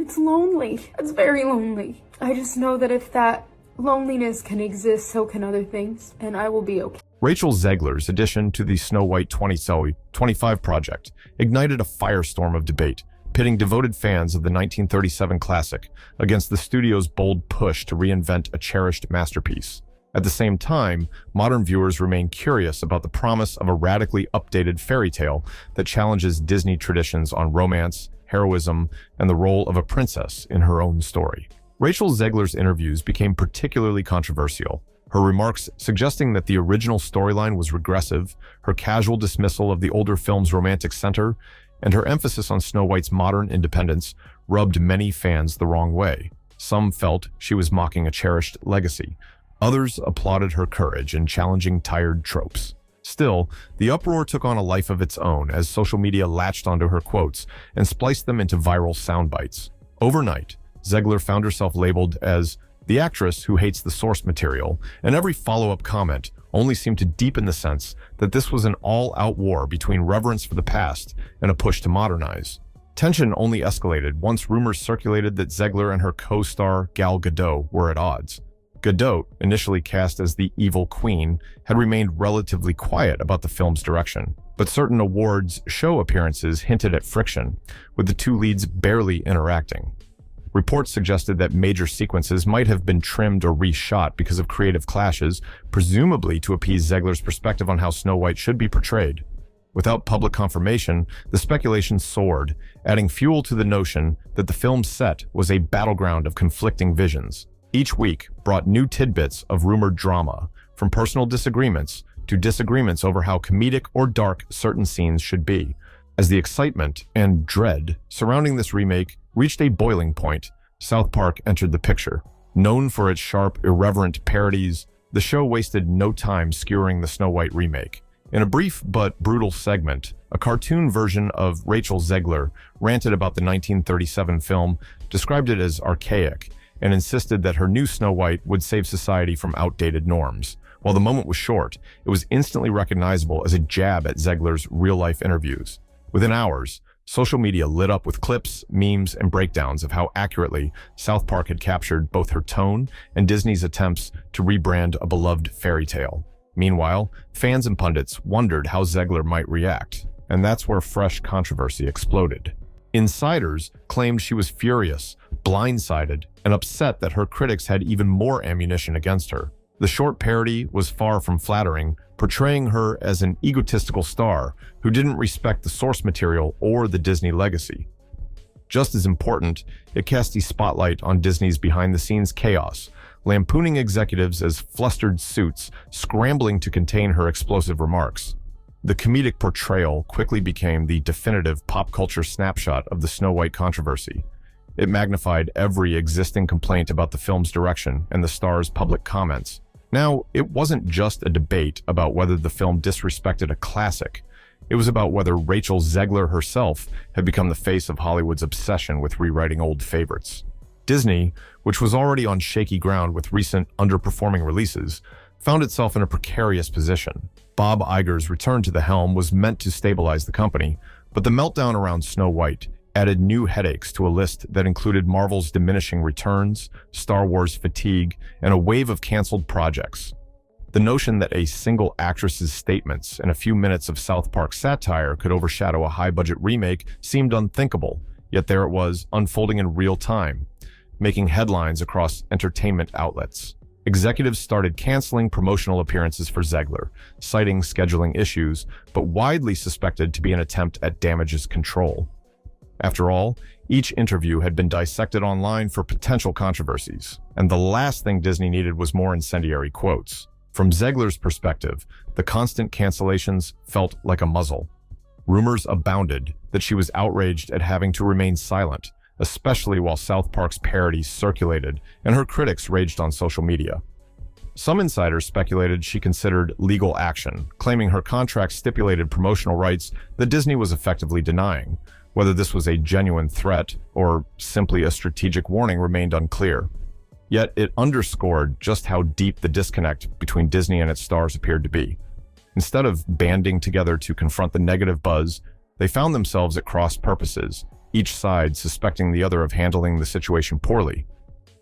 It's lonely. It's very lonely. I just know that if that loneliness can exist, so can other things, and I will be okay. Rachel Zegler's addition to the Snow White 2025 project ignited a firestorm of debate, pitting devoted fans of the 1937 classic against the studio's bold push to reinvent a cherished masterpiece. At the same time, modern viewers remain curious about the promise of a radically updated fairy tale that challenges Disney traditions on romance, heroism, and the role of a princess in her own story. Rachel Zegler's interviews became particularly controversial, her remarks suggesting that the original storyline was regressive, her casual dismissal of the older film's romantic center, and her emphasis on Snow White's modern independence rubbed many fans the wrong way. Some felt she was mocking a cherished legacy. Others applauded her courage in challenging tired tropes. Still, the uproar took on a life of its own as social media latched onto her quotes and spliced them into viral sound bites. Overnight, Zegler found herself labeled as the actress who hates the source material, and every follow-up comment only seemed to deepen the sense that this was an all-out war between reverence for the past and a push to modernize. Tension only escalated once rumors circulated that Zegler and her co-star Gal Gadot were at odds. Gadot, initially cast as the evil queen, had remained relatively quiet about the film's direction, but certain awards show appearances hinted at friction, with the two leads barely interacting. Reports suggested that major sequences might have been trimmed or reshot because of creative clashes, presumably to appease Zegler's perspective on how Snow White should be portrayed. Without public confirmation, the speculation soared, adding fuel to the notion that the film's set was a battleground of conflicting visions. Each week brought new tidbits of rumored drama, from personal disagreements to disagreements over how comedic or dark certain scenes should be. As the excitement and dread surrounding this remake reached a boiling point, South Park entered the picture. Known for its sharp, irreverent parodies, the show wasted no time skewering the Snow White remake. In a brief but brutal segment, a cartoon version of Rachel Zegler ranted about the 1937 film, described it as archaic, and insisted that her new Snow White would save society from outdated norms. While the moment was short, it was instantly recognizable as a jab at Zegler's real-life interviews. Within hours, social media lit up with clips, memes, and breakdowns of how accurately South Park had captured both her tone and Disney's attempts to rebrand a beloved fairy tale. Meanwhile, fans and pundits wondered how Zegler might react, and that's where fresh controversy exploded. Insiders claimed she was furious, blindsided, and upset that her critics had even more ammunition against her. The short parody was far from flattering, portraying her as an egotistical star who didn't respect the source material or the Disney legacy. Just as important, it cast a spotlight on Disney's behind-the-scenes chaos, lampooning executives as flustered suits scrambling to contain her explosive remarks. The comedic portrayal quickly became the definitive pop culture snapshot of the Snow White controversy. It magnified every existing complaint about the film's direction and the star's public comments. Now, it wasn't just a debate about whether the film disrespected a classic. It was about whether Rachel Zegler herself had become the face of Hollywood's obsession with rewriting old favorites. Disney, which was already on shaky ground with recent underperforming releases, found itself in a precarious position. Bob Iger's return to the helm was meant to stabilize the company, but the meltdown around Snow White added new headaches to a list that included Marvel's diminishing returns, Star Wars fatigue, and a wave of canceled projects. The notion that a single actress's statements and a few minutes of South Park satire could overshadow a high-budget remake seemed unthinkable, yet there it was, unfolding in real time, making headlines across entertainment outlets. Executives started canceling promotional appearances for Zegler, citing scheduling issues, but widely suspected to be an attempt at damages control. After all, each interview had been dissected online for potential controversies, and the last thing Disney needed was more incendiary quotes. From Zegler's perspective, the constant cancellations felt like a muzzle. Rumors abounded that she was outraged at having to remain silent, especially while South Park's parodies circulated and her critics raged on social media. Some insiders speculated she considered legal action, claiming her contract stipulated promotional rights that Disney was effectively denying. Whether this was a genuine threat or simply a strategic warning remained unclear. Yet it underscored just how deep the disconnect between Disney and its stars appeared to be. Instead of banding together to confront the negative buzz, they found themselves at cross purposes, each side suspecting the other of handling the situation poorly.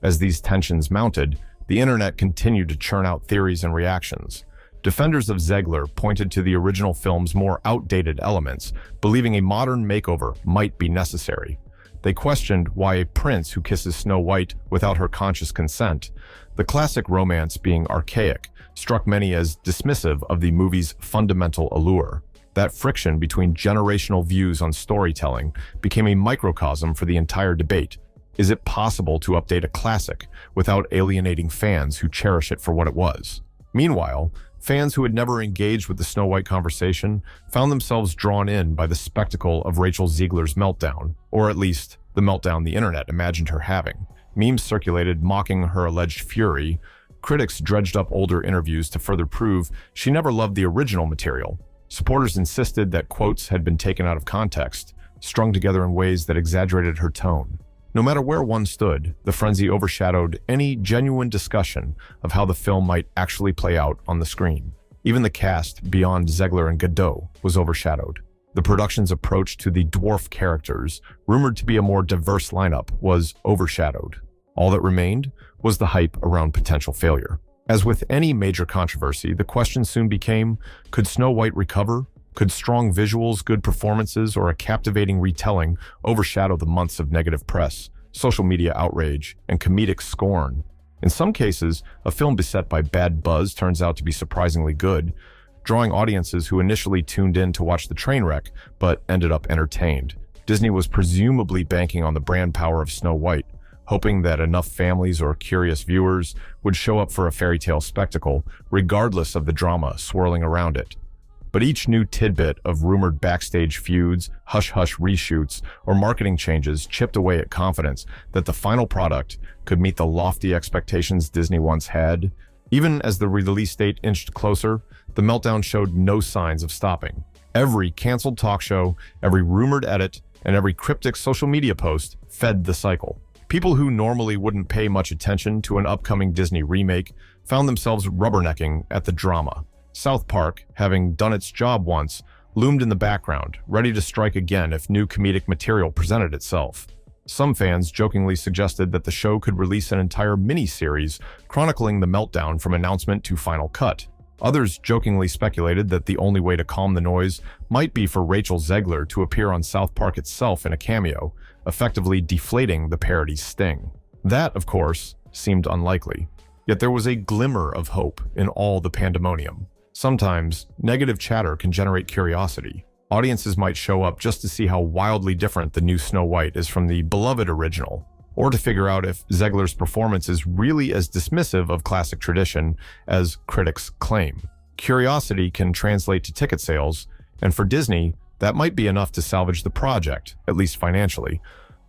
As these tensions mounted, the internet continued to churn out theories and reactions. Defenders of Zegler pointed to the original film's more outdated elements, believing a modern makeover might be necessary. They questioned why a prince who kisses Snow White without her conscious consent, the classic romance being archaic, struck many as dismissive of the movie's fundamental allure. That friction between generational views on storytelling became a microcosm for the entire debate. Is it possible to update a classic without alienating fans who cherish it for what it was? Meanwhile, fans who had never engaged with the Snow White conversation found themselves drawn in by the spectacle of Rachel Zegler's meltdown, or at least the meltdown the internet imagined her having. Memes circulated mocking her alleged fury. Critics dredged up older interviews to further prove she never loved the original material. Supporters insisted that quotes had been taken out of context, strung together in ways that exaggerated her tone. No matter where one stood, the frenzy overshadowed any genuine discussion of how the film might actually play out on the screen. Even the cast, beyond Zegler and Godot, was overshadowed. The production's approach to the dwarf characters, rumored to be a more diverse lineup, was overshadowed. All that remained was the hype around potential failure. As with any major controversy, the question soon became, could Snow White recover? Could strong visuals, good performances, or a captivating retelling overshadow the months of negative press, social media outrage, and comedic scorn? In some cases, a film beset by bad buzz turns out to be surprisingly good, drawing audiences who initially tuned in to watch the train wreck but ended up entertained. Disney was presumably banking on the brand power of Snow White, hoping that enough families or curious viewers would show up for a fairy tale spectacle, regardless of the drama swirling around it. But each new tidbit of rumored backstage feuds, hush-hush reshoots, or marketing changes chipped away at confidence that the final product could meet the lofty expectations Disney once had. Even as the release date inched closer, the meltdown showed no signs of stopping. Every canceled talk show, every rumored edit, and every cryptic social media post fed the cycle. People who normally wouldn't pay much attention to an upcoming Disney remake found themselves rubbernecking at the drama. South Park, having done its job once, loomed in the background, ready to strike again if new comedic material presented itself. Some fans jokingly suggested that the show could release an entire mini-series chronicling the meltdown from announcement to final cut. Others jokingly speculated that the only way to calm the noise might be for Rachel Zegler to appear on South Park itself in a cameo, effectively deflating the parody's sting. That, of course, seemed unlikely. Yet there was a glimmer of hope in all the pandemonium. Sometimes, negative chatter can generate curiosity. Audiences might show up just to see how wildly different the new Snow White is from the beloved original, or to figure out if Zegler's performance is really as dismissive of classic tradition as critics claim. Curiosity can translate to ticket sales, and for Disney, that might be enough to salvage the project, at least financially.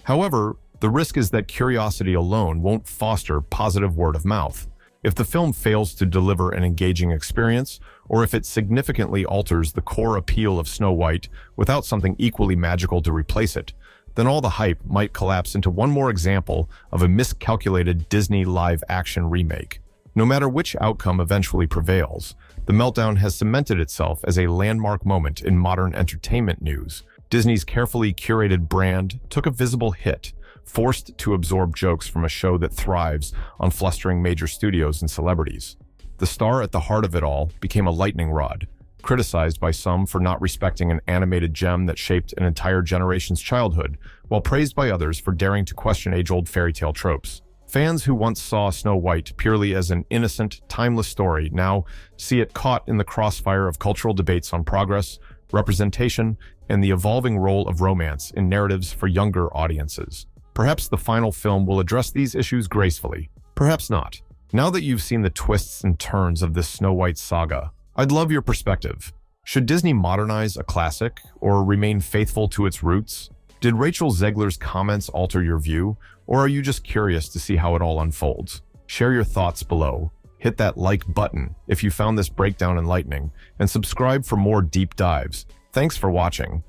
However, the risk is that curiosity alone won't foster positive word of mouth. If the film fails to deliver an engaging experience, or if it significantly alters the core appeal of Snow White without something equally magical to replace it, then all the hype might collapse into one more example of a miscalculated Disney live-action remake. No matter which outcome eventually prevails, the meltdown has cemented itself as a landmark moment in modern entertainment news. Disney's carefully curated brand took a visible hit, forced to absorb jokes from a show that thrives on flustering major studios and celebrities. The star at the heart of it all became a lightning rod, criticized by some for not respecting an animated gem that shaped an entire generation's childhood, while praised by others for daring to question age-old fairy tale tropes. Fans who once saw Snow White purely as an innocent, timeless story now see it caught in the crossfire of cultural debates on progress, representation, and the evolving role of romance in narratives for younger audiences. Perhaps the final film will address these issues gracefully. Perhaps not. Now that you've seen the twists and turns of this Snow White saga, I'd love your perspective. Should Disney modernize a classic or remain faithful to its roots? Did Rachel Zegler's comments alter your view, or are you just curious to see how it all unfolds? Share your thoughts below. Hit that like button if you found this breakdown enlightening, and subscribe for more deep dives. Thanks for watching.